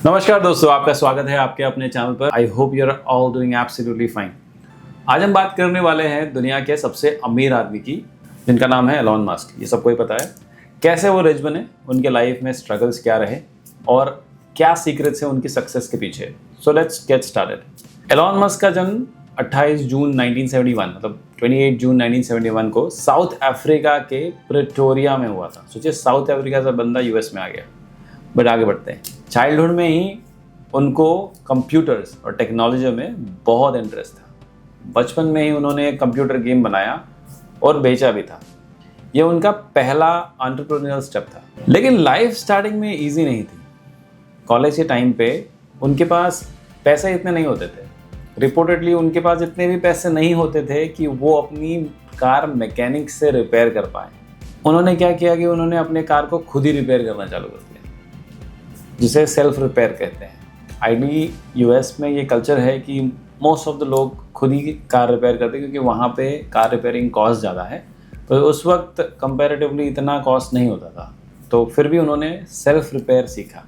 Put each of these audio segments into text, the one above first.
नमस्कार दोस्तों, आपका स्वागत है आपके अपने चैनल पर। I hope you are all doing absolutely fine. आज हम बात करने वाले हैं दुनिया के सबसे अमीर आदमी की, जिनका नाम है एलॉन मस्क। ये सबको ही पता है कैसे वो रिच बने, उनके लाइफ में स्ट्रगल्स क्या रहे और क्या सीक्रेट्स हैं उनकी सक्सेस के पीछे। So let's get started. Elon Musk का जन्म 28 जून 1971 मतलब 28 जून 1971 को साउथ अफ्रीका के प्रिटोरिया में हुआ था। सोचिए, साउथ अफ्रीका से बंदा यूएस में आ गया। बट आगे बढ़ते हैं। चाइल्डहुड में ही उनको कंप्यूटर्स और टेक्नोलॉजी में बहुत इंटरेस्ट था। बचपन में ही उन्होंने कंप्यूटर गेम बनाया और बेचा भी था। ये उनका पहला एंटरप्रेन्योरियल स्टेप था। लेकिन लाइफ स्टार्टिंग में इजी नहीं थी। कॉलेज के टाइम पे उनके पास पैसे इतने नहीं होते थे। रिपोर्टेडली उनके पास इतने भी पैसे नहीं होते थे कि वो अपनी कार मैकेनिक से रिपेयर कर पाए। उन्होंने क्या किया कि उन्होंने अपने कार को खुद ही रिपेयर करना चालू कर दिया, जिसे सेल्फ रिपेयर कहते हैं। आइडियली यूएस में ये कल्चर है कि मोस्ट ऑफ द लोग खुद ही कार रिपेयर करते हैं, क्योंकि वहाँ पे कार रिपेयरिंग कॉस्ट ज़्यादा है। तो उस वक्त कंपैरेटिवली इतना कॉस्ट नहीं होता था, तो फिर भी उन्होंने सेल्फ रिपेयर सीखा।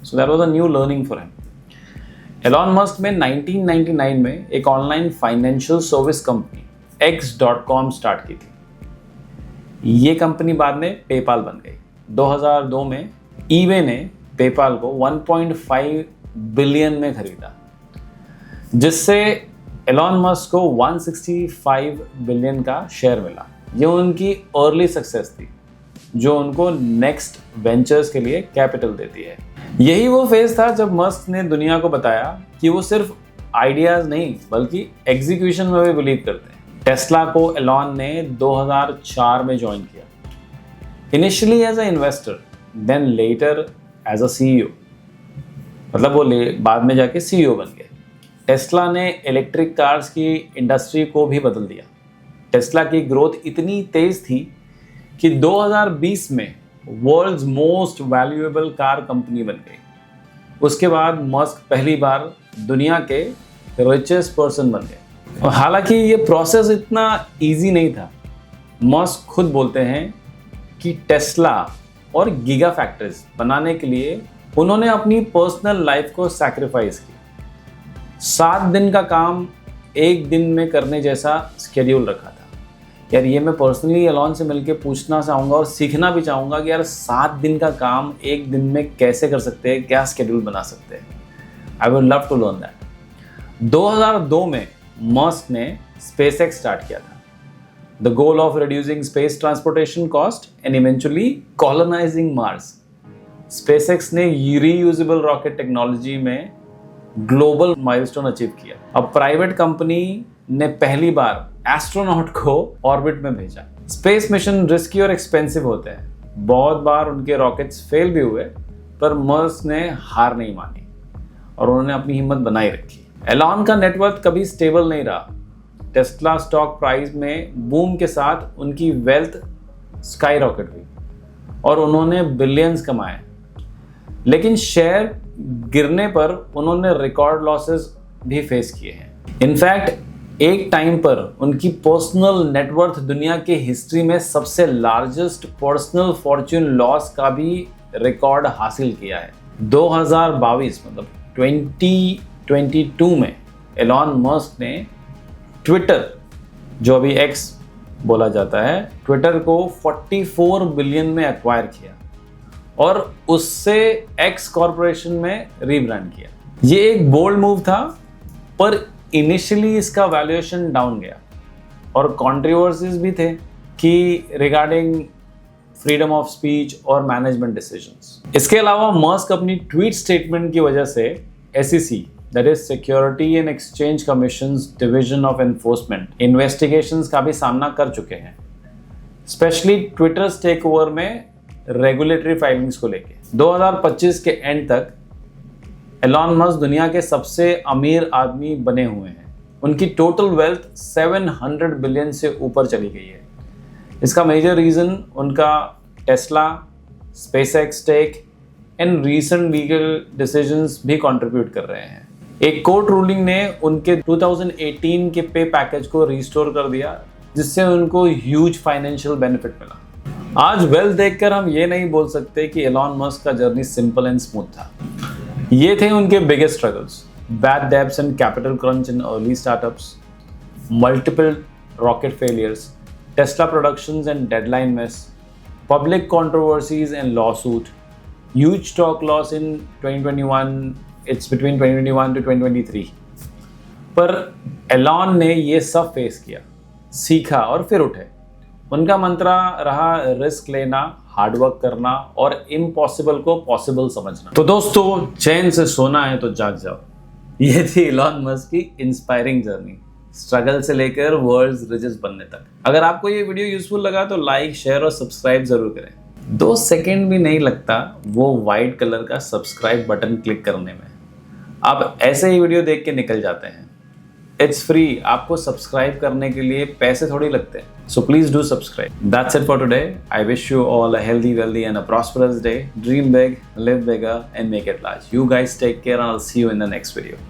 So that was a new learning for him. Elon Musk में 1999 में एक online financial service company X.com start की थी। ये कंपनी बाद में पेपाल बन गई। 2002 में ईबे ने पेपाल को 1.5 बिलियन में खरीदा, जिससे एलॉन मस्क को 165 बिलियन का शेयर मिला। ये उनकी अर्ली सक्सेस थी, जो उनको नेक्स्ट वेंचर्स के लिए कैपिटल देती है। यही वो फेज था जब मस्क ने दुनिया को बताया कि वो सिर्फ आइडियाज नहीं बल्कि एग्जीक्यूशन में भी बिलीव करते हैं। टेस्ला को एलॉन ने 2004 में ज्वाइन किया, initially as a investor, then later as a CEO। मतलब वो बाद में जाके CEO बन गए। टेस्ला ने इलेक्ट्रिक कार्स की इंडस्ट्री को भी बदल दिया। टेस्ला की ग्रोथ इतनी तेज थी कि 2020 में world's most valuable car company बन गई। उसके बाद मस्क पहली बार दुनिया के रिचेस्ट पर्सन बन गए। और हालांकि ये प्रोसेस इतना इजी नहीं था। मस्क खुद बोलते हैं कि टेस्ला और गीगा फैक्ट्रीज बनाने के लिए उन्होंने अपनी पर्सनल लाइफ को सैक्रिफाइस किया। 7 दिन का काम 1 दिन में करने जैसा स्केड्यूल रखा था। यार, ये मैं पर्सनली एलॉन से मिलके पूछना चाहूँगा और सीखना भी चाहूँगा कि यार 7 दिन का काम 1 दिन में कैसे कर सकते हैं, क्या स्केड्यूल बना सकते हैं। I would love to learn that. 2002 में मस्क ने SpaceX स्टार्ट किया था। The goal of reducing space transportation cost and eventually colonizing Mars. SpaceX ने reusable rocket technology में global milestone अचीव किया। अब प्राइवेट कंपनी ने पहली बार एस्ट्रोनॉट को ऑर्बिट में भेजा। स्पेस मिशन रिस्की और एक्सपेंसिव होते हैं। बहुत बार उनके रॉकेट्स फेल भी हुए, पर मस्क ने हार नहीं मानी और उन्होंने अपनी हिम्मत बनाए रखी। एलॉन का नेटवर्थ कभी स्टेबल नहीं रहा। टेस्ला स्टॉक प्राइस में बूम के साथ उनकी वेल्थ स्काई रॉकेट हुई और उन्होंने बिलियंस कमाए। लेकिन शेयर गिरने पर उन्होंने रिकॉर्ड लॉसेस भी फेस किए हैं। इनफैक्ट एक टाइम पर उनकी पर्सनल नेटवर्थ दुनिया के हिस्ट्री में सबसे लार्जेस्ट पर्सनल फॉर्च्यून लॉस का भी रिकॉर्ड हासिल किया है। 2022 मतलब 2022 में एलॉन मस्क ने ट्विटर, जो अभी X बोला जाता है, ट्विटर को 44 बिलियन में एक्वायर किया और उससे X कॉर्पोरेशन में रीब्रांड किया। ये एक बोल्ड मूव था, पर इनिशियली इसका वैल्यूएशन डाउन गया और कंट्रोवर्सीज भी थे कि रिगार्डिंग फ्रीडम ऑफ स्पीच और मैनेजमेंट डिसीजंस। इसके अलावा मस्क अपनी ट्वीट स्टेटमेंट की वजह से SEC that is security and exchange commissions division of enforcement investigations का भी सामना कर चुके हैं, स्पेशली ट्विटर टेक ओवर में रेगुलेटरी फाइलिंग्स को लेके। 2025 के एंड तक एलॉन मस्क दुनिया के सबसे अमीर आदमी बने हुए हैं। उनकी टोटल वेल्थ 700 बिलियन से ऊपर चली गई है। इसका मेजर रीजन उनका Tesla, SpaceX stake and recent legal decisions भी कंट्रीब्यूट कर रहे हैं। एक कोर्ट रूलिंग ने उनके 2018 के पे पैकेज को रिस्टोर कर दिया, जिससे उनको ह्यूज फाइनेंशियल बेनिफिट मिला। आज वेल्थ देखकर हम ये नहीं बोल सकते कि एलॉन मस्क का जर्नी सिंपल एंड स्मूथ था। ये थे उनके biggest struggles, bad debts and capital crunch in early startups, multiple rocket failures, Tesla productions and deadline miss, public controversies and lawsuit, huge stock loss in 2021, it's between 2021 to 2023. पर Elon ने ये सब face किया, सीखा और फिर उठे। उनका मंत्रा रहा रिस्क लेना, हार्डवर्क करना और इम्पॉसिबल को पॉसिबल समझना। तो दोस्तों, चैन से सोना है तो जाग जाओ। ये थी एलॉन मस्क की इंस्पायरिंग जर्नी, स्ट्रगल से लेकर वर्ल्ड्स रिचेस्ट बनने तक। अगर आपको ये वीडियो यूजफुल लगा तो लाइक, शेयर और सब्सक्राइब जरूर करें। 2 सेकंड भी नहीं लगता वो वाइट कलर का सब्सक्राइब बटन क्लिक करने में। आप ऐसे ही वीडियो देख के निकल जाते हैं। इट्स फ्री, आपको सब्सक्राइब करने के लिए पैसे थोड़ी लगते हैं। So please do subscribe. That's it for today. I wish you all a healthy, wealthy and a prosperous day. Dream big, live bigger and make it large. You guys take care and I'll see you in the next video.